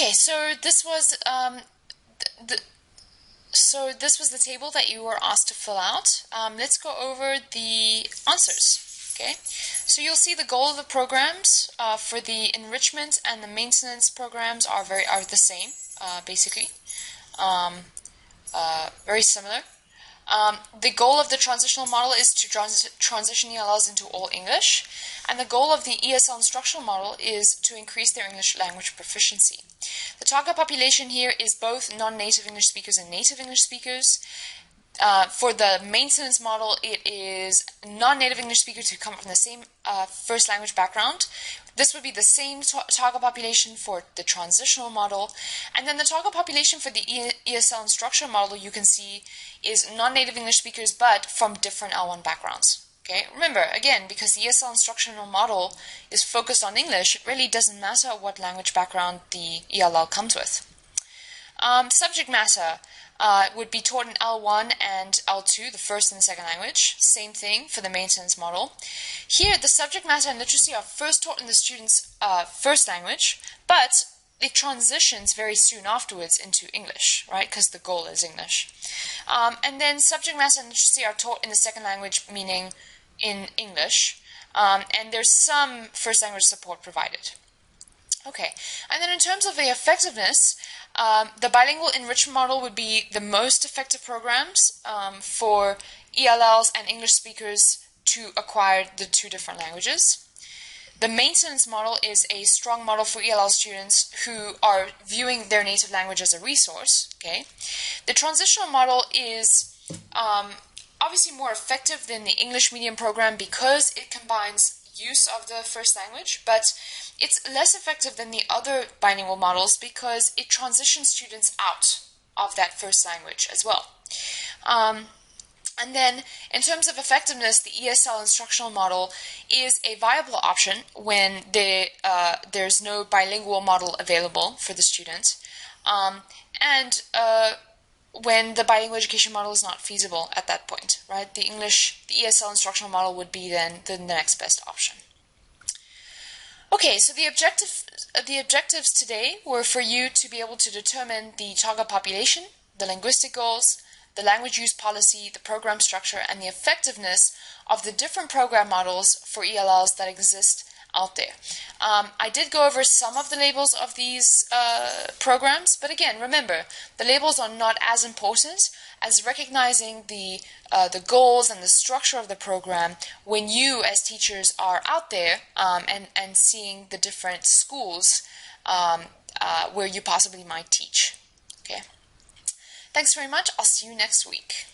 Okay, so this was the table that you were asked to fill out. Let's go over the answers. Okay, so you'll see the goal of the programs for the enrichment and the maintenance programs are the same, basically, very similar. The goal of the transitional model is to transition ELLs into all English, and the goal of the ESL instructional model is to increase their English language proficiency. The target population here is both non-native English speakers and native English speakers. For the maintenance model, it is non-native English speakers who come from the same first language background. This would be the same target population for the transitional model. And then the target population for the ESL instructional model, you can see, is non-native English speakers but from different L1 backgrounds. Okay, remember, again, because the ESL instructional model is focused on English, it really doesn't matter what language background the ELL comes with. Subject matter would be taught in L1 and L2, the first and the second language. Same thing for the maintenance model. Here, the subject matter and literacy are first taught in the student's first language, but it transitions very soon afterwards into English, right, because the goal is English. And then subject matter and literacy are taught in the second language, meaning in English, and there's some first language support provided. Okay, and then in terms of the effectiveness, the bilingual enrichment model would be the most effective programs for ELLs and English speakers to acquire the two different languages. The maintenance model is a strong model for ELL students who are viewing their native language as a resource. Okay, the transitional model is obviously more effective than the English medium program because it combines use of the first language, but it's less effective than the other bilingual models because it transitions students out of that first language as well. And then, in terms of effectiveness, the ESL instructional model is a viable option when there's no bilingual model available for the student, and when the bilingual education model is not feasible at that point, right? The ESL instructional model would be then the next best option. Okay, so the objectives today were for you to be able to determine the target population, the linguistic goals, the language use policy, the program structure, and the effectiveness of the different program models for ELLs that exist out there. I did go over some of the labels of these programs, but again, remember, the labels are not as important as recognizing the goals and the structure of the program when you, as teachers, are out there and seeing the different schools where you possibly might teach. Okay. Thanks very much. I'll see you next week.